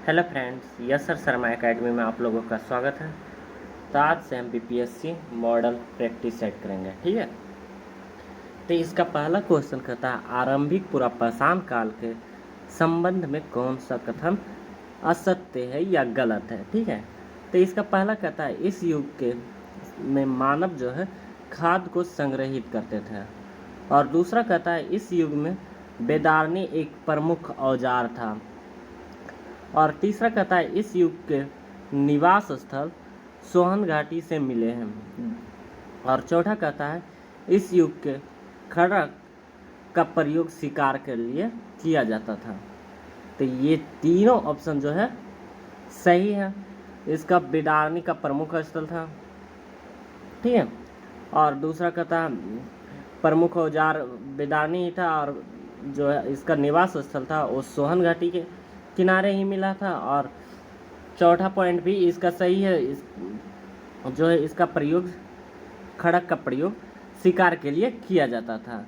Hello friends, yes sir Sharma academy में आप लोगों का स्वागत है। तो आज से हम बीपीएससी मॉडल प्रैक्टिस सेट करेंगे, ठीक है। तो इसका पहला क्वेश्चन कहता है आरंभिक पुरापाषाण काल के संबंध में कौन सा कथन असत्य है या गलत है, ठीक है। तो इसका पहला कहता है इस युग के में मानव जो है खाद्य को संग्रहित करते थे, और दूसरा कहता है इस युग में बेदारनी एक प्रमुख औजार था, और तीसरा कहता है इस युग के निवास स्थल सोहन घाटी से मिले हैं, और चौथा कहता है इस युग के खड़ग का प्रयोग शिकार के लिए किया जाता था। तो ये तीनों ऑप्शन जो है सही है। इसका बेदारनी का प्रमुख स्थल था, ठीक है, और दूसरा कहता है प्रमुख औजार बेदारनी ही था, और जो है इसका निवास स्थल था वो सोहन घाटी के किनारे ही मिला था, और चौथा पॉइंट भी इसका सही है। इस जो है इसका प्रयोग खड़ग का प्रयोग शिकार के लिए किया जाता था,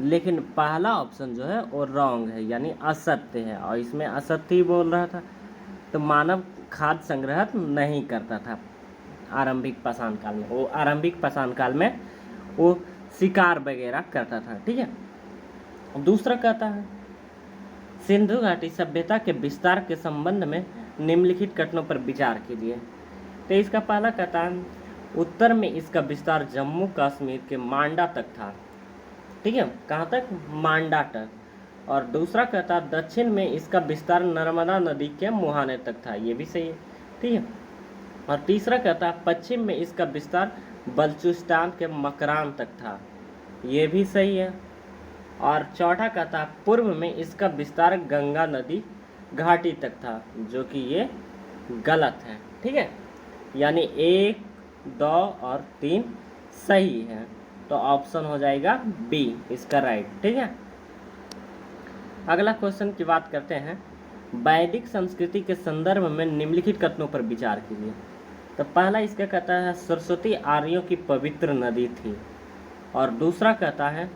लेकिन पहला ऑप्शन जो है वो रॉन्ग है, यानी असत्य है, और इसमें असत्य ही बोल रहा था। तो मानव खाद्य संग्रह नहीं करता था आरंभिक पाषाण काल में, वो आरंभिक पाषाण काल में वो शिकार वगैरह करता था, ठीक है। दूसरा कहता है सिंधु घाटी सभ्यता के विस्तार के संबंध में निम्नलिखित कथनों पर विचार कीजिए। तो इसका पहला कहता है उत्तर में इसका विस्तार जम्मू कश्मीर के मांडा तक था, ठीक है, कहाँ तक? मांडा तक। और दूसरा कहता है दक्षिण में इसका विस्तार नर्मदा नदी के मुहाने तक था, ये भी सही है, ठीक है। और तीसरा कहता है पश्चिम में इसका विस्तार बलूचिस्तान के मकरान तक था, ये भी सही है। और चौथा कहता है पूर्व में इसका विस्तार गंगा नदी घाटी तक था, जो कि ये गलत है, ठीक है। यानी 1, 2 और 3 सही है, तो ऑप्शन हो जाएगा बी इसका राइट, ठीक है। अगला क्वेश्चन की बात करते हैं वैदिक संस्कृति के संदर्भ में निम्नलिखित कथनों पर विचार कीजिए। तो पहला इसका कहता है सरस्वती आर्यों की पवित्र नदी थी, और दूसरा कहता है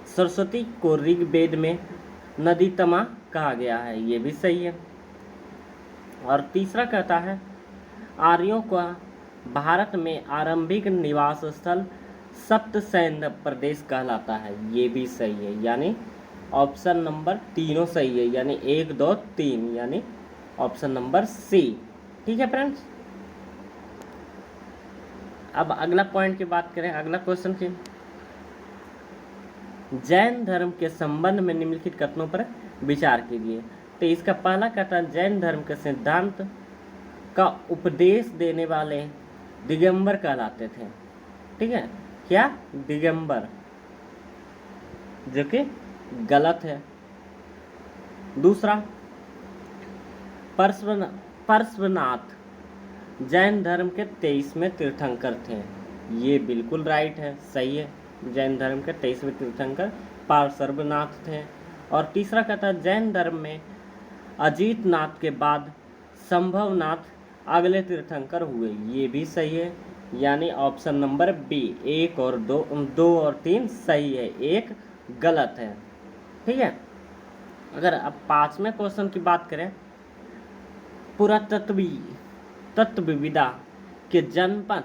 सरस्वती को ऋग्वेद में नदीतमा कहा गया है, ये भी सही है। और तीसरा कहता है आर्यों का भारत में आरंभिक निवास स्थल सप्तसैन्य प्रदेश कहलाता है, ये भी सही है, यानी ऑप्शन नंबर तीनों सही है, यानी 1, 2, 3, यानी ऑप्शन नंबर सी, ठीक है फ्रेंड्स। अब अगला पॉइंट की बात करें, अगला क्वेश्चन की जैन धर्म के संबंध में निम्नलिखित कथनों पर विचार कीजिए। तो इसका पहला कथन जैन धर्म के सिद्धांत का उपदेश देने वाले दिगंबर कहलाते थे, ठीक है, क्या? दिगंबर, जो कि गलत है। दूसरा पार्श्वनाथ जैन धर्म के 23वें तीर्थंकर थे, ये बिल्कुल राइट है, सही है। जैन धर्म के 23वें तीर्थंकर पार्श्वनाथ थे। और तीसरा कहता है जैन धर्म में अजीत नाथ के बाद संभवनाथ अगले तीर्थंकर हुए, ये भी सही है, यानी ऑप्शन नंबर बी 1 और 2 और 3 सही है, 1 गलत है, ठीक है। अगर अब 5वें क्वेश्चन की बात करें तत्वविदा के जनपद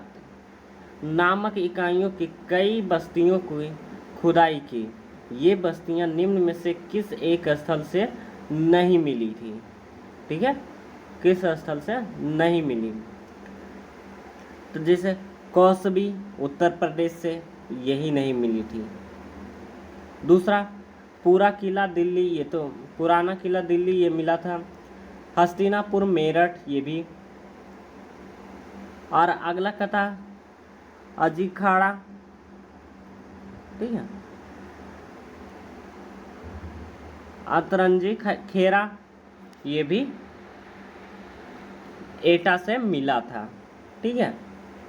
नामक इकाइयों की कई बस्तियों की खुदाई की, ये बस्तियां निम्न में से किस एक स्थल से नहीं मिली थी, ठीक है, किस स्थल से नहीं मिली? तो जैसे कौसबी उत्तर प्रदेश से यही नहीं मिली थी। दूसरा पूरा किला दिल्ली, ये तो पुराना किला दिल्ली ये मिला था। हस्तिनापुर मेरठ, ये भी। और अगला कथा अजीखाड़ा, ठीक है, अतरंजी खेरा, ये भी एटा से मिला था, ठीक है,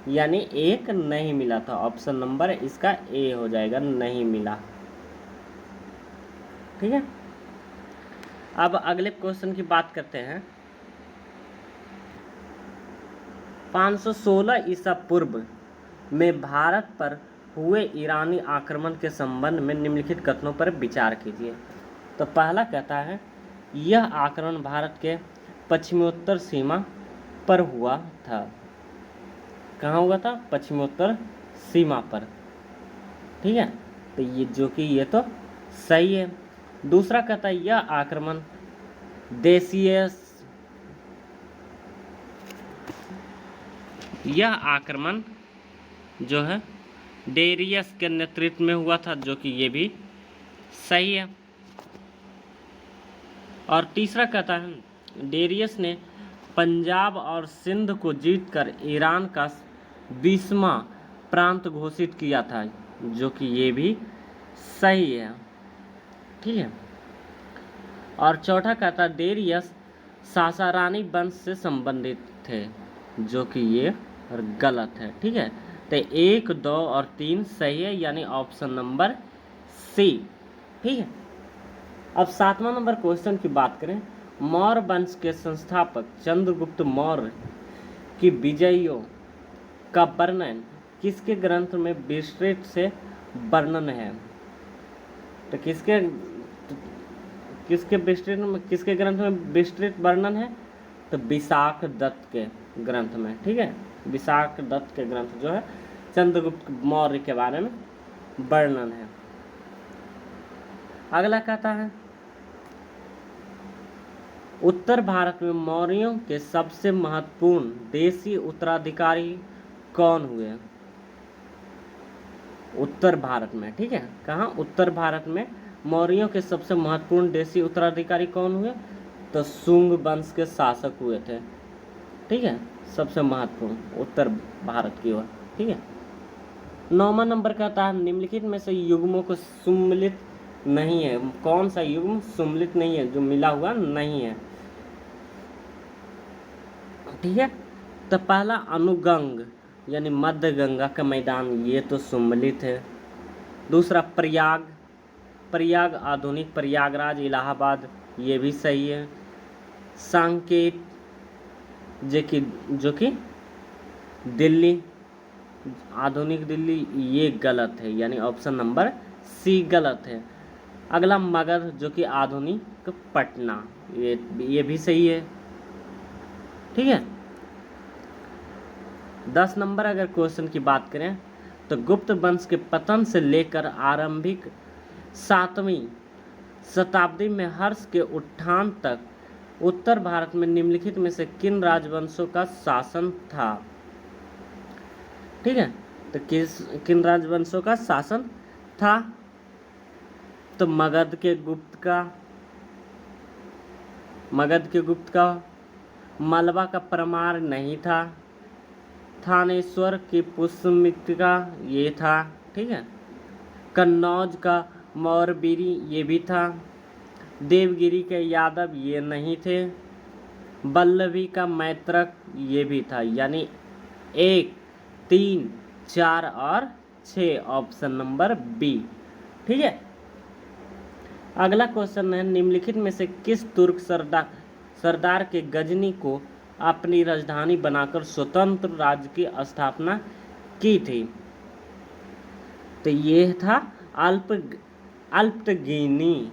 यानी 1 नहीं मिला था, ऑप्शन नंबर इसका ए हो जाएगा, नहीं मिला, ठीक है। अब अगले क्वेश्चन की बात करते हैं 516 ईसा पूर्व में भारत पर हुए ईरानी आक्रमण के संबंध में निम्नलिखित कथनों पर विचार कीजिए। तो पहला कहता है यह आक्रमण भारत के पश्चिमोत्तर सीमा पर हुआ था। कहाँ हुआ था? पश्चिमोत्तर सीमा पर। ठीक है, तो ये जो कि ये तो सही है। दूसरा कहता है यह आक्रमण जो है डेरियस के नेतृत्व में हुआ था, जो कि ये भी सही है। और तीसरा कहता है डेरियस ने पंजाब और सिंध को जीतकर ईरान का 20वां प्रांत घोषित किया था, जो कि ये भी सही है। ठीक है, और चौथा कहता है डेरियस सासारानी वंश से संबंधित थे, जो कि ये गलत है। ठीक है, तो 1, 2 और 3 सही है, यानी ऑप्शन नंबर सी। ठीक है, अब 7वां नंबर क्वेश्चन की बात करें। मौर्य वंश के संस्थापक चंद्रगुप्त मौर्य की विजयों का वर्णन किसके ग्रंथ में विस्तृत से वर्णन है? तो किसके ग्रंथ में विस्तृत वर्णन है? तो विशाख दत्त के ग्रंथ में। ठीक है, विशाख दत्त के ग्रंथ जो है चंद्रगुप्त मौर्य के बारे में वर्णन है। अगला कहता है उत्तर भारत में मौर्यों के सबसे महत्वपूर्ण देशी उत्तराधिकारी कौन हुए? उत्तर भारत में। ठीक है, कहाँ? उत्तर भारत में मौर्यों के सबसे महत्वपूर्ण देशी उत्तराधिकारी कौन हुए? तो शुंग वंश के शासक हुए थे। ठीक है, सबसे महत्वपूर्ण उत्तर भारत की ओर। ठीक है, 9वां नंबर कहता है निम्नलिखित में से युग्मों को सुम्मिलित नहीं है। कौन सा युग्म सुम्मिलित नहीं है, जो मिला हुआ नहीं है? ठीक है, तो पहला अनुगंग यानी मध्य गंगा का मैदान, ये तो सुम्मिलित है। दूसरा प्रयाग आधुनिक प्रयागराज इलाहाबाद, ये भी सही है। सांकेत जो कि दिल्ली आधुनिक दिल्ली, ये गलत है, यानी ऑप्शन नंबर सी गलत है। अगला मगध जो कि आधुनिक पटना, ये भी सही है। ठीक है, 10 नंबर अगर क्वेश्चन की बात करें तो गुप्त वंश के पतन से लेकर आरंभिक 7वीं शताब्दी में हर्ष के उत्थान तक उत्तर भारत में निम्नलिखित में से किन राजवंशों का शासन था? ठीक है, तो किन राजवंशों का शासन था? तो मगध के गुप्त का, मलबा का परमार नहीं था, थानेश्वर की पुष्यमित्रा ये था। ठीक है, कन्नौज का मौरबीरी ये भी था, देवगिरी के यादव ये नहीं थे, बल्लभी का मैत्रक ये भी था, यानी 1, 3, 4 और 6 ऑप्शन नंबर बी। ठीक है, अगला क्वेश्चन है निम्नलिखित में से किस तुर्क सरदार के गजनी को अपनी राजधानी बनाकर स्वतंत्र राज्य की स्थापना की थी? तो ये था अल्पतगीनी।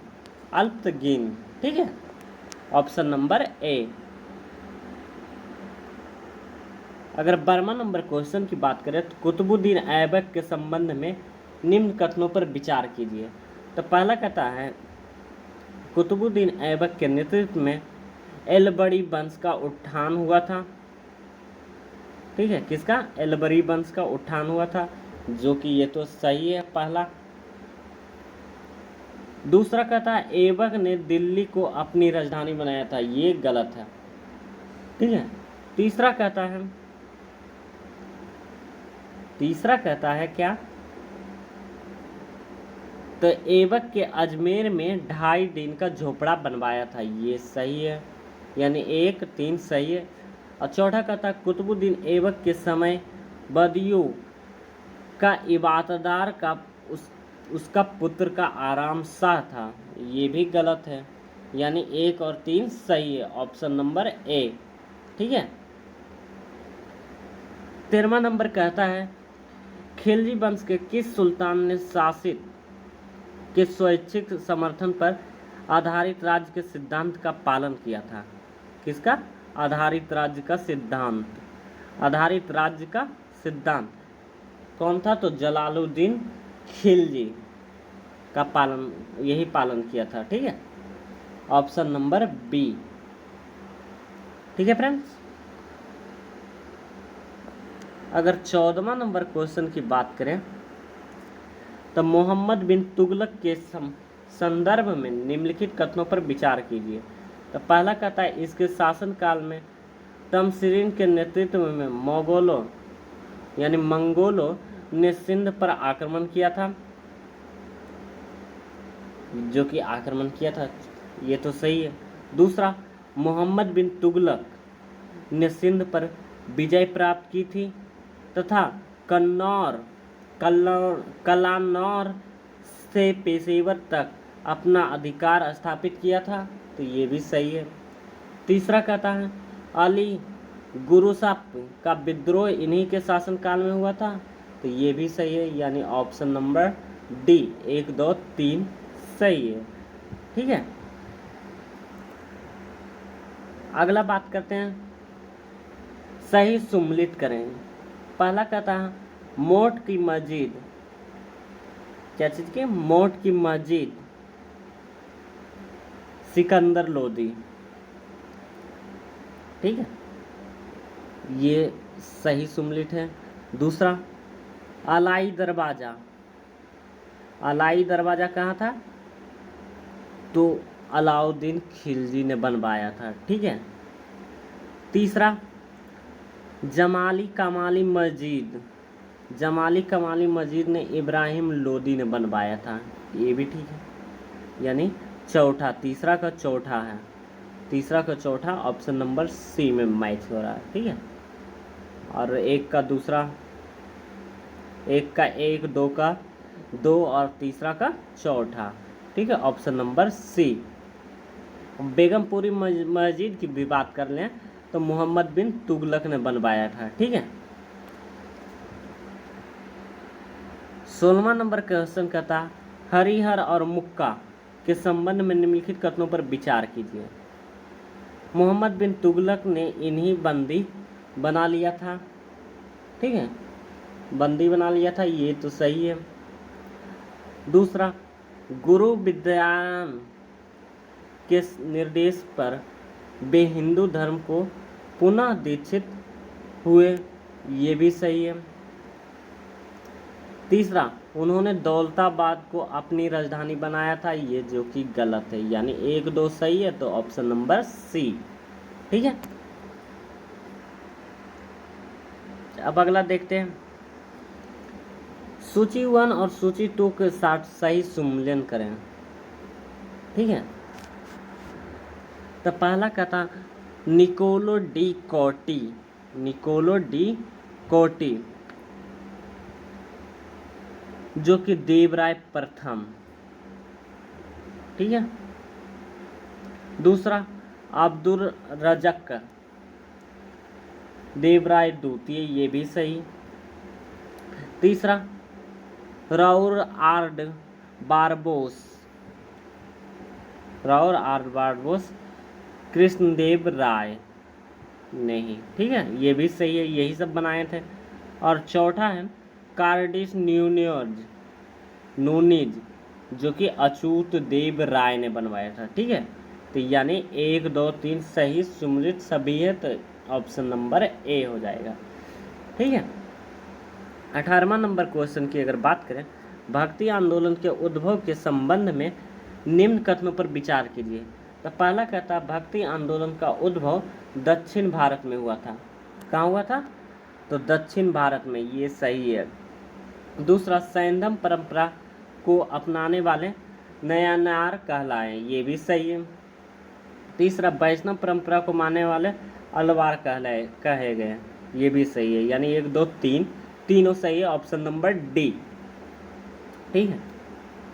ठीक है, ऑप्शन नंबर ए। अगर 12वां नंबर क्वेश्चन की बात करें तो कुतुबुद्दीन ऐबक के संबंध में निम्न कथनों पर विचार कीजिए। तो पहला कहता है कुतुबुद्दीन ऐबक के नेतृत्व में एलबरी वंश का उत्थान हुआ था। ठीक है, किसका? एलबरी वंश का उत्थान हुआ था, जो कि ये तो सही है पहला। दूसरा कहता है ऐबक ने दिल्ली को अपनी राजधानी बनाया था, ये गलत है। ठीक है, तीसरा कहता है क्या? तो ऐबक के अजमेर में 2.5 दिन का झोपड़ा बनवाया था, ये सही है, यानी 1, 3 सही है। और चौथा कहता है कुतुबुद्दीन ऐबक के समय बदियूं का इबादतदार का उसका पुत्र का आराम शाह था, ये भी गलत है, यानी 1 और 3 सही है, ऑप्शन नंबर ए। ठीक है, 13वां नंबर कहता है खिलजी वंश के किस सुल्तान ने शासित के स्वैच्छिक समर्थन पर आधारित राज्य के सिद्धांत का पालन किया था। किसका? आधारित राज्य का सिद्धांत। आधारित राज्य का सिद्धांत कौन था? तो जलालुद्दीन खिलजी का यही पालन किया था। ठीक है, ऑप्शन नंबर बी। ठीक है फ्रेंड्स, अगर 14वां नंबर क्वेश्चन की बात करें तो मोहम्मद बिन तुगलक के संदर्भ में निम्नलिखित कथनों पर विचार कीजिए। तो पहला कहता है, इसके शासनकाल में तमसिरीन के नेतृत्व में मंगोलों ने सिंध पर आक्रमण किया था। जो कि आक्रमण किया था, ये तो सही है। दूसरा, मोहम्मद बिन तुगलक ने सिंध पर विजय प्राप्त की थी तथा कलानौर से पेशेवर तक अपना अधिकार स्थापित किया था। तो ये भी सही है। तीसरा कहता है, अली गुरुसा का विद्रोह इन्हीं के शासनकाल में हुआ था। तो ये भी सही है, यानी ऑप्शन नंबर डी 1, 2, 3 सही है। ठीक है, अगला बात करते हैं, सही सुम्मिलित करें। पहला कहता है, मोट की मस्जिद, क्या चीज की? मोट की मस्जिद सिकंदर लोदी। ठीक है, ये सही सुम्मिलित है। दूसरा, अलाई दरवाजा, अलाई दरवाजा कहाँ था? तो अलाउद्दीन खिलजी ने बनवाया था। ठीक है। तीसरा, जमाली कमाली मस्जिद, जमाली कमाली मस्जिद ने इब्राहिम लोदी ने बनवाया था। ये भी ठीक है, यानी चौथा, तीसरा का चौथा है, तीसरा का चौथा ऑप्शन नंबर सी में मैच हो रहा है। ठीक है, और एक का दूसरा, एक का एक, दो का दो और तीसरा का चौथा। ठीक है, ऑप्शन नंबर सी। बेगमपुरी मस्जिद की भी बात कर लें तो मोहम्मद बिन तुगलक ने बनवाया था। ठीक है। 16वां नंबर क्वेश्चन कहता, हरिहर और मुक्का के संबंध में निम्नलिखित कथनों पर विचार कीजिए। मोहम्मद बिन तुगलक ने इन्हीं बंदी बना लिया था। ठीक है, बंदी बना लिया था, ये तो सही है। दूसरा, गुरु विद्यायन के निर्देश पर वे हिंदू धर्म को पुनः दीक्षित हुए, ये भी सही है। तीसरा, उन्होंने दौलताबाद को अपनी राजधानी बनाया था, ये जो कि गलत है, यानी 1, 2 सही है, तो ऑप्शन नंबर सी। ठीक है, अब अगला देखते हैं, सूची 1 और सूची 2 के साथ सही सुमेलन करें। ठीक है, तो पहला कहता, निकोलो डी कोटी, निकोलो डी कोटी जो कि देवराय प्रथम। ठीक है। दूसरा, अब्दुल रज़्ज़ाक देवराय द्वितीय, ये भी सही। तीसरा, राउर आर्ड बारबोस, राउर आर्ड बारबोस कृष्णदेव राय नहीं। ठीक है, ये भी सही है, यही सब बनाए थे। और चौथा है कार्डिस नूनिज जो कि अच्युत देव राय ने बनवाया था। ठीक है, तो यानी 1, 2, 3 सही सुमेलित सभी है, तो ऑप्शन नंबर ए हो जाएगा। ठीक है। 18वां नंबर क्वेश्चन की अगर बात करें, भक्ति आंदोलन के उद्भव के संबंध में निम्न कथनों पर विचार कीजिए। तो पहला कहता, भक्ति आंदोलन का उद्भव दक्षिण भारत में हुआ था। कहाँ हुआ था? तो दक्षिण भारत में, ये सही है। दूसरा, सैंधव परंपरा को अपनाने वाले नयनार कहलाए, ये भी सही है। तीसरा, वैष्णव परंपरा को मानने वाले अलवार कहे गए, ये भी सही है, यानी 1, 2, 3 तीनों सही है, ऑप्शन नंबर डी। ठीक है।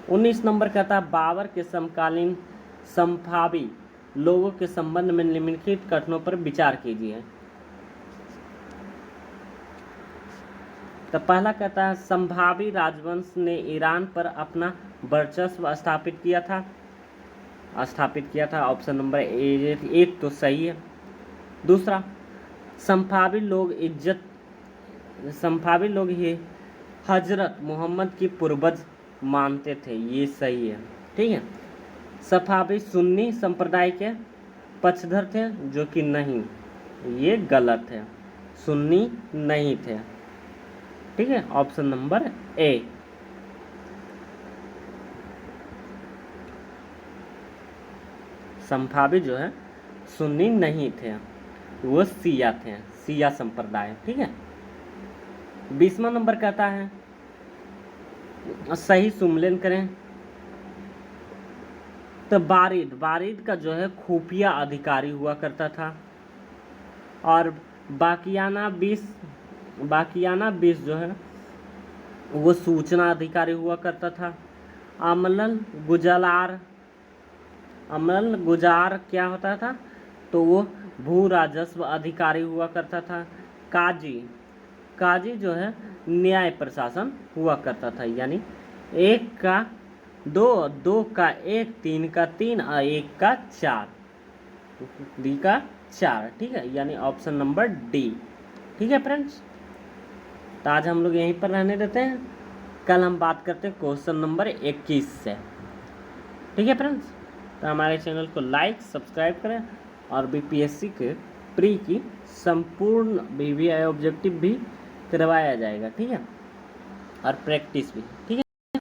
19 नंबर कहता है, बाबर के समकालीन संभावी लोगों के संबंध में निम्नलिखित कथनों पर विचार कीजिए। तो पहला कहता है, संभावी राजवंश ने ईरान पर अपना वर्चस्व स्थापित किया था। स्थापित किया था। ऑप्शन नंबर एक तो सही है। दूसरा, संभावी लोग ही हजरत मोहम्मद की पूर्वज मानते थे, ये सही है। ठीक है। सफावी सुन्नी संप्रदाय के पक्षधर थे, जो कि नहीं, ये गलत है, सुन्नी नहीं थे। ठीक है, ऑप्शन नंबर ए। संभावी जो है सुन्नी नहीं थे, वो सिया थे, सिया संप्रदाय। ठीक है। 20वां नंबर कहता है सही सुमेलन करें। तो बारिद का जो है खुफिया अधिकारी हुआ करता था, और बाकियाना बीस जो है वो सूचना अधिकारी हुआ करता था। अमल गुजार क्या होता था, तो वो भू राजस्व अधिकारी हुआ करता था। काजी जो है न्याय प्रशासन हुआ करता था, यानी एक का दो का एक, तीन का तीन और एक का चार, डी का चार। ठीक है, यानी ऑप्शन नंबर डी। ठीक है फ्रेंड्स, तो आज हम लोग यहीं पर रहने देते हैं। कल हम बात करते हैं क्वेश्चन नंबर 21 से। ठीक है फ्रेंड्स, तो हमारे चैनल को लाइक सब्सक्राइब करें, और बीपीएससी के प्री की संपूर्ण वीवीआई ऑब्जेक्टिव भी करवाया जाएगा। ठीक है, और प्रैक्टिस भी। ठीक है।